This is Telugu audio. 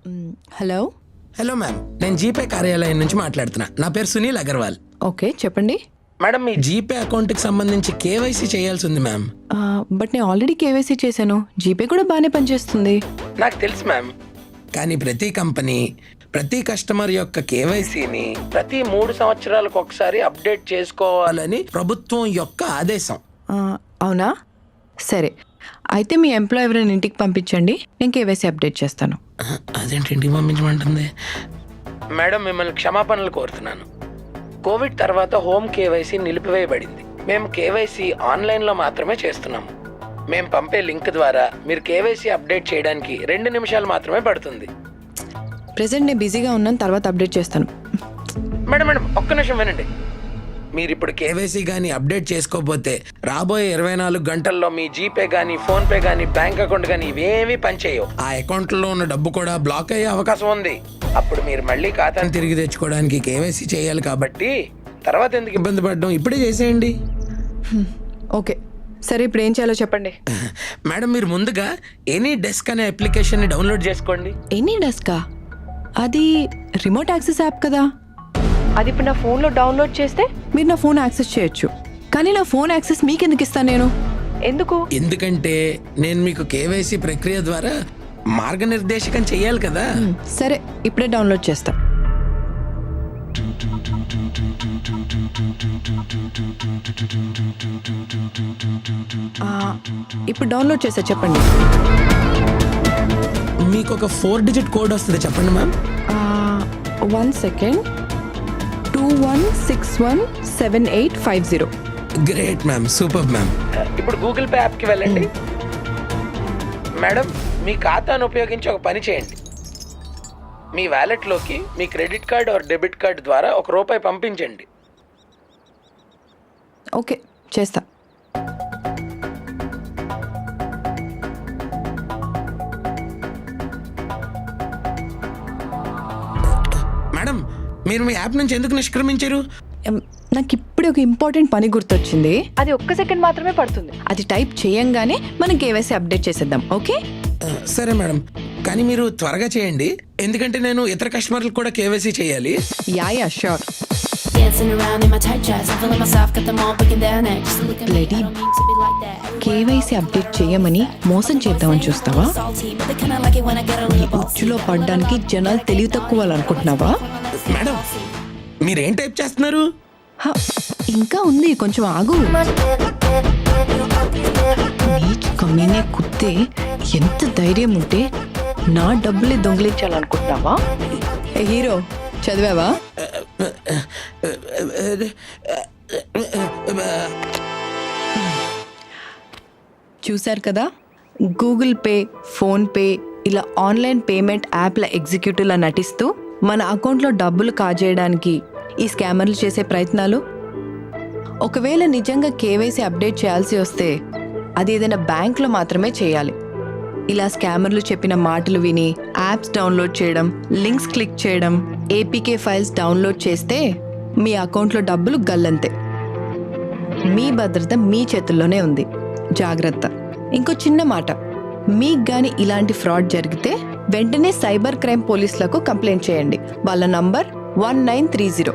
హలో. హలో మ్యామ్, నేను జీపే కార్యాలయం నుంచి మాట్లాడుతున్నా. నా పేరు సునీల్ అగర్వాల్. ఓకే, చెప్పండి. మేడం, మీ జీపే అకౌంట్కి సంబంధించి కేవైసీ చేయాల్సి ఉంది మ్యామ్. బట్ నేను ఆల్రెడీ కేవైసీ చేశాను. జీపే కూడా బాగానే పనిచేస్తుంది. నాకు తెలుసు మ్యామ్, కానీ ప్రతి కంపెనీ ప్రతి కస్టమర్ యొక్క కేవైసీని ప్రతి 3 సంవత్సరాలకు ఒకసారి అప్డేట్ చేసుకోవాలని ప్రభుత్వం యొక్క ఆదేశం. అవునా? సరే, అయితే మీ ఎంప్లాయ్ ఎవరైనా ఇంటికి పంపించండి, నేను కేవైసీ అప్డేట్ చేస్తాను. అదేంటి ఇంటికి పంపించమంటుంది? మేడం, మిమ్మల్ని క్షమాపణలు కోరుతున్నాను. కోవిడ్ తర్వాత హోమ్ కేవైసీ నిలిపివేయబడింది. మేము కేవైసీ ఆన్లైన్లో మాత్రమే చేస్తున్నాము. మేము పంపే లింక్ ద్వారా మీరు కేవైసీ అప్డేట్ చేయడానికి 2 నిమిషాలు మాత్రమే పడుతుంది. ప్రెసెంట్ నేను బిజీగా ఉన్నాను, తర్వాత అప్డేట్ చేస్తాను. మేడం ఒక్క నిమిషం వినండి. మీరు ఇప్పుడు కేవైసీ కానీ అప్డేట్ చేసుకోకపోతే రాబోయే 24 గంటల్లో మీ జీపే కానీ ఫోన్పే కానీ బ్యాంక్ అకౌంట్ కానీ ఇవేమీ పనిచేయవు. ఆ అకౌంట్లో ఉన్న డబ్బు కూడా బ్లాక్ అయ్యే అవకాశం ఉంది. అప్పుడు మీరు మళ్ళీ ఖాతాను తిరిగి తెచ్చుకోవడానికి కేవైసీ చేయాలి. కాబట్టి తర్వాత ఎందుకు ఇబ్బంది పడడం, ఇప్పుడే చేసేయండి. ఓకే, సరే, ఇప్పుడు ఏం చేయాలో చెప్పండి. మేడం, మీరు ముందుగా ఎనీ డెస్క్ అనే అప్లికేషన్ని డౌన్లోడ్ చేసుకోండి. ఎనీ డెస్కా? అది రిమోట్ యాక్సెస్ యాప్ కదా. అది ఇప్పుడు నా ఫోన్లో డౌన్లోడ్ చేస్తే మీరు నా ఫోన్ యాక్సెస్ చేయొచ్చు, కానీ నా ఫోన్ యాక్సెస్ మీకు ఎందుకు ఇస్తాను నేను? ఎందుకు? ఎందుకంటే నేను మీకు కేవైసీ ప్రక్రియ ద్వారా మార్గనిర్దేశకం చెయ్యాలి కదా. సరే, ఇప్పుడే డౌన్లోడ్ చేస్తా. ఇప్పుడు డౌన్లోడ్ చేస్తా, చెప్పండి. మీకు ఒక 4 డిజిట్ కోడ్ వస్తుంది, చెప్పండి ma'am. 1 second. 21617850. Great ma'am, super ma'am. ఇప్పుడు గూగుల్ పే యాప్కి వెళ్ళండి. మేడం, మీ ఖాతాను ఉపయోగించి ఒక పని చేయండి. మీ వ్యాలెట్లోకి మీ credit card or debit card ద్వారా ₹1 పంపించండి. ఓకే, చేస్తా. మేడం, మీరు మీ యాప్ నుంచి ఎందుకు నిష్క్రమించారు? నాకు ఇప్పుడే ఒక ఇంపార్టెంట్ పని గుర్తొచ్చింది. అది 1 సెకండ్ మాత్రమే పడుతుంది. అది టైప్ చేయంగానే మనం కేవైసీ అప్డేట్ చేసేద్దాం. ఓకే? సరే మేడం, కానీ మీరు త్వరగా చేయండి, ఎందుకంటే నేను ఇతర కస్టమర్లకు కూడా కేవైసీ చేయాలి. Yeah sure. కేవైసీ అప్డేట్ చేయమని మోసం చేద్దామని చూస్తావా? ఈ ఉచ్చులో పడ్డానికి జనాలు తెలివి తక్కువ అనుకుంటున్నావా? మేడం, మీరేం టైప్ చేస్తున్నారు? ఇంకా ఉంది, కొంచెం ఆగు. నీచ్ కమీనే కుత్తే, ఎంత ధైర్యం ఉంటే నా డబ్బులే దొంగిలించాలనుకుంటున్నావా? హీరో, చదివావా? చూశారు కదా, గూగుల్ పే, ఫోన్పే ఇలా ఆన్లైన్ పేమెంట్ యాప్ల ఎగ్జిక్యూటివ్లా నటిస్తూ మన అకౌంట్లో డబ్బులు కాజేయడానికి ఈ స్కామర్లు చేసే ప్రయత్నాలు. ఒకవేళ నిజంగా కేవైసీ అప్డేట్ చేయాల్సి వస్తే అది ఏదైనా బ్యాంక్లో మాత్రమే చేయాలి. ఇలా స్కామర్లు చెప్పిన మాటలు విని యాప్స్ డౌన్లోడ్ చేయడం, లింక్స్ క్లిక్ చేయడం, ఏపీకే ఫైల్స్ డౌన్లోడ్ చేస్తే మీ అకౌంట్లో డబ్బులు గల్లంతే. మీ భద్రత మీ చేతుల్లోనే ఉంది, జాగ్రత్త. ఇంకో చిన్న మాట, మీకు గాని ఇలాంటి ఫ్రాడ్ జరిగితే వెంటనే సైబర్ క్రైమ్ పోలీసులకు కంప్లైంట్ చేయండి. వాళ్ళ నంబర్ 1930.